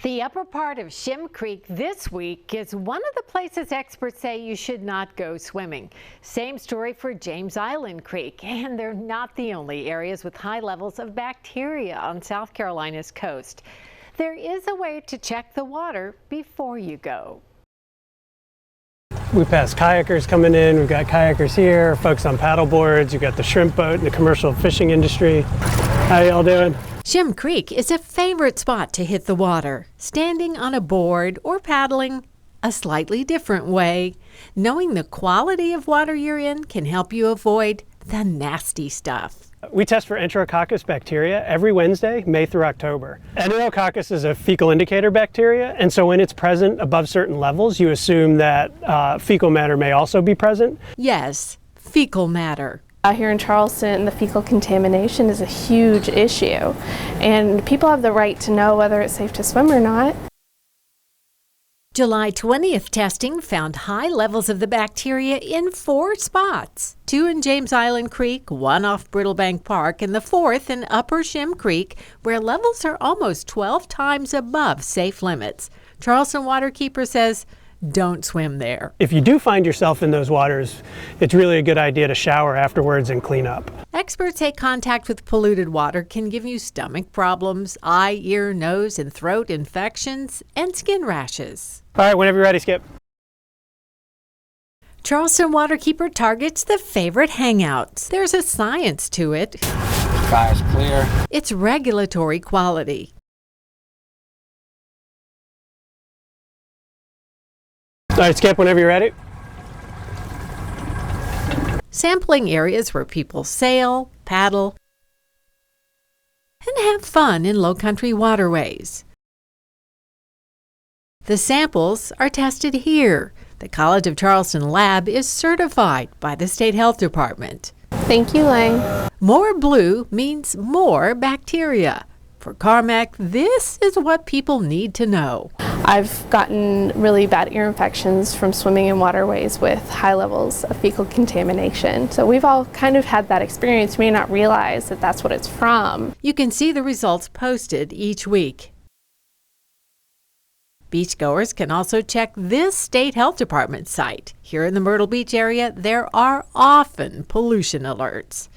The upper part of Shem Creek this week is one of the places experts say you should not go swimming. Same story for James Island Creek, and they're not the only areas with high levels of bacteria on South Carolina's coast. There is a way to check the water before you go. We pass kayakers coming in. We've got kayakers here, folks on paddle boards. You've got the shrimp boat and the commercial fishing industry. How y'all doing? Shem Creek is a favorite spot to hit the water, standing on a board or paddling a slightly different way. Knowing the quality of water you're in can help you avoid the nasty stuff. We test for Enterococcus bacteria every Wednesday, May through October. Enterococcus is a fecal indicator bacteria, and so when it's present above certain levels, you assume that fecal matter may also be present. Yes, fecal matter. Here in Charleston, the fecal contamination is a huge issue, and people have the right to know whether it's safe to swim or not. July 20th testing found high levels of the bacteria in 4 spots. 2 in James Island Creek, 1 off Brittlebank Park, and the 4th in Upper Shem Creek, where levels are almost 12 times above safe limits. Charleston Waterkeeper says, don't swim there. If you do find yourself in those waters, it's really a good idea to shower afterwards and clean up. Experts say contact with polluted water can give you stomach problems, eye, ear, nose, and throat infections, and skin rashes. All right, whenever you're ready, Skip. Charleston Waterkeeper targets the favorite hangouts. There's a science to it. Sky's clear. It's regulatory quality. All right, Skip, whenever you're ready. Sampling areas where people sail, paddle, and have fun in low-country waterways. The samples are tested here. The College of Charleston lab is certified by the State Health Department. Thank you, Lang. More blue means more bacteria. For Carmack, this is what people need to know. I've gotten really bad ear infections from swimming in waterways with high levels of fecal contamination. So we've all kind of had that experience. You may not realize that that's what it's from. You can see the results posted each week. Beachgoers can also check this State Health Department site. Here in the Myrtle Beach area, there are often pollution alerts.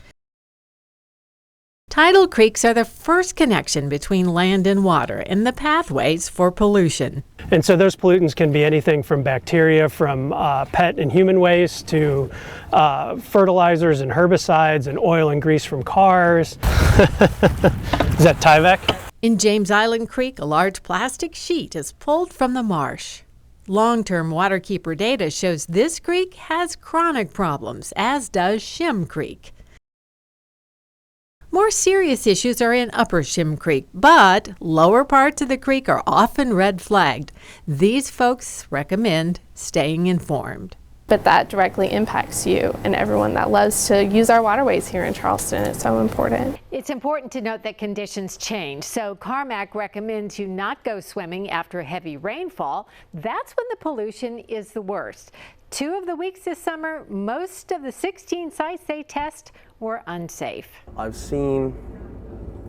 Tidal creeks are the first connection between land and water and the pathways for pollution. And so those pollutants can be anything from bacteria from pet and human waste to fertilizers and herbicides and oil and grease from cars. Is that Tyvek? In James Island Creek, a large plastic sheet is pulled from the marsh. Long-term Waterkeeper data shows this creek has chronic problems, as does Shem Creek. More serious issues are in Upper Shem Creek, but lower parts of the creek are often red flagged. These folks recommend staying informed. But that directly impacts you and everyone that loves to use our waterways here in Charleston. It's so important. It's important to note that conditions change, so Carmack recommends you not go swimming after heavy rainfall. That's when the pollution is the worst. 2 of the weeks this summer, most of the 16 sites they test were unsafe. I've seen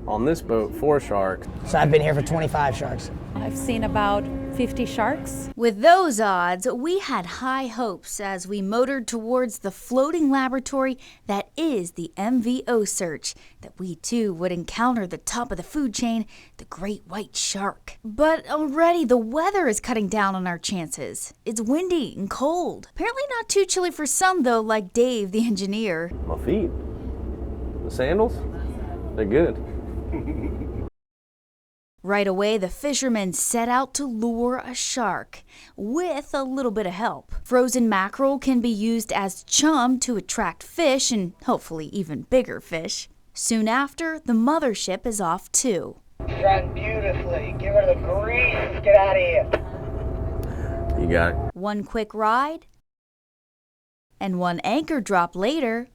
on this boat 4 sharks. So I've been here for 25 sharks. I've seen about 50 sharks. With those odds, we had high hopes as we motored towards the floating laboratory that is the MVO search, that we too would encounter the top of the food chain, the great white shark. But already the weather is cutting down on our chances. It's windy and cold. Apparently not too chilly for some though, like Dave, the engineer. My feet, the sandals, they're good. Right away, the fishermen set out to lure a shark, with a little bit of help. Frozen mackerel can be used as chum to attract fish, and hopefully even bigger fish. Soon after, the mothership is off too. Run beautifully. Give her the grease. Get out of here. You got it. One quick ride, and one anchor drop later,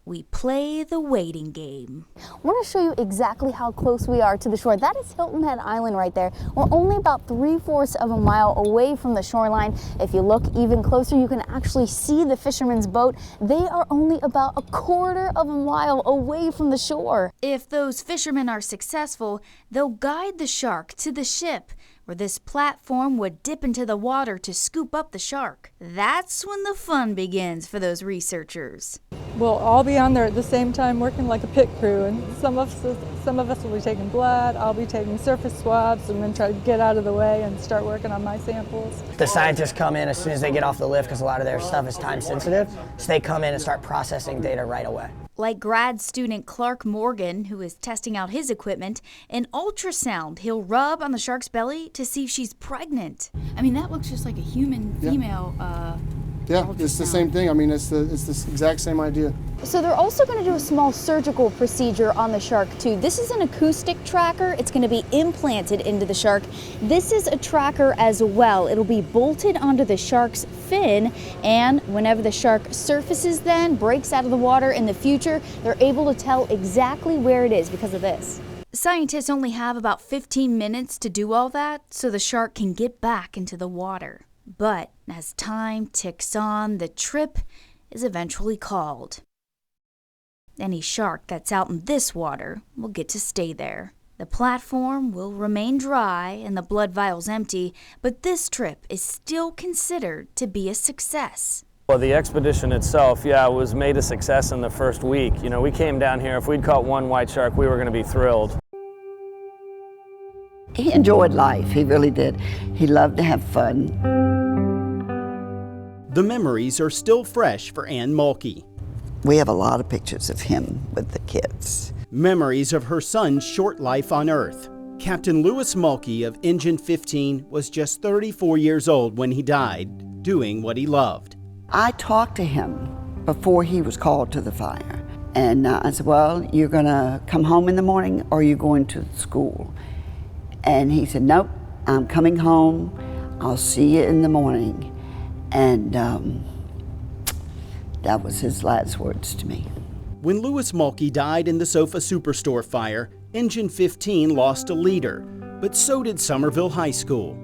we play the waiting game. I want to show you exactly how close we are to the shore. That is Hilton Head Island right there. We're only about 3/4 of a mile away from the shoreline. If you look even closer, you can actually see the fisherman's boat. They are only about 1/4 of a mile away from the shore. If those fishermen are successful, they'll guide the shark to the ship, where this platform would dip into the water to scoop up the shark. That's when the fun begins for those researchers. We'll all be on there at the same time working like a pit crew, and some of us will be taking blood, I'll be taking surface swabs, and then try to get out of the way and start working on my samples. The scientists come in as soon as they get off the lift because a lot of their stuff is time sensitive, so they come in and start processing data right away. Like grad student Clark Morgan, who is testing out his equipment, an ultrasound he'll rub on the shark's belly to see if she's pregnant. I mean, that looks just like a human female Yeah, it's the same thing. I mean, it's the exact same idea. So they're also going to do a small surgical procedure on the shark too. This is an acoustic tracker. It's going to be implanted into the shark. This is a tracker as well. It'll be bolted onto the shark's fin, and whenever the shark surfaces then, breaks out of the water in the future, they're able to tell exactly where it is because of this. Scientists only have about 15 minutes to do all that so the shark can get back into the water. But as time ticks on, the trip is eventually called. Any shark that's out in this water will get to stay there. The platform will remain dry and the blood vials empty, but this trip is still considered to be a success. Well, the expedition itself, was made a success in the first week. You know, we came down here, if we'd caught one white shark, we were going to be thrilled. He enjoyed life, he really did. He loved to have fun. The memories are still fresh for Ann Mulkey. We have a lot of pictures of him with the kids. Memories of her son's short life on Earth. Captain Lewis Mulkey of Engine 15 was just 34 years old when he died, doing what he loved. I talked to him before he was called to the fire. And I said, well, you're going to come home in the morning or are you going to school? And he said, nope, I'm coming home. I'll see you in the morning. And that was his last words to me. When Lewis Mulkey died in the Sofa Superstore fire, Engine 15 lost a leader, but so did Somerville High School.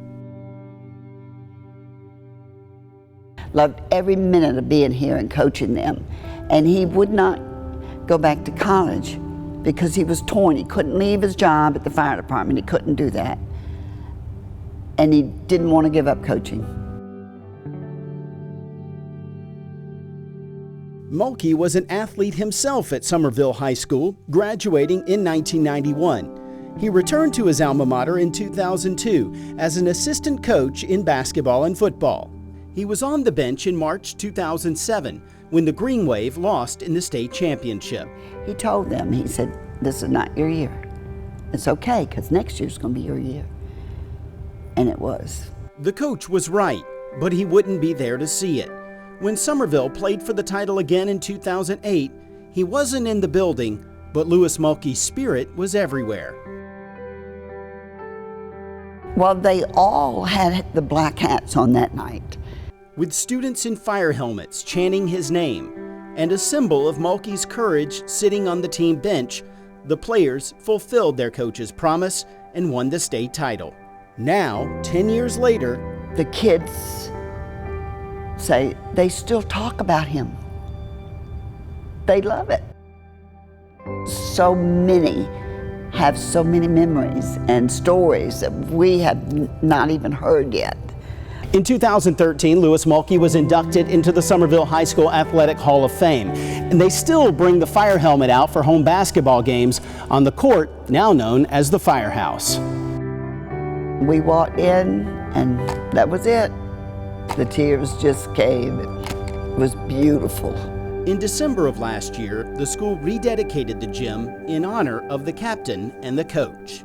Loved every minute of being here and coaching them. And he would not go back to college because he was torn. He couldn't leave his job at the fire department. He couldn't do that. And he didn't want to give up coaching. Mulkey was an athlete himself at Somerville High School, graduating in 1991. He returned to his alma mater in 2002 as an assistant coach in basketball and football. He was on the bench in March 2007 when the Green Wave lost in the state championship. He told them, he said, this is not your year. It's okay, because next year's going to be your year. And it was. The coach was right, but he wouldn't be there to see it. When Somerville played for the title again in 2008, he wasn't in the building, but Lewis Mulkey's spirit was everywhere. Well, they all had the black hats on that night. With students in fire helmets chanting his name, and a symbol of Mulkey's courage sitting on the team bench, the players fulfilled their coach's promise and won the state title. Now, 10 years later, the kids say they still talk about him. They love it. So many have so many memories and stories that we have not even heard yet. In 2013, Lewis Mulkey was inducted into the Somerville High School Athletic Hall of Fame, and they still bring the fire helmet out for home basketball games on the court now known as the Firehouse. We walked in, and that was it. The tears just came. It was beautiful. In December of last year, the school rededicated the gym in honor of the captain and the coach.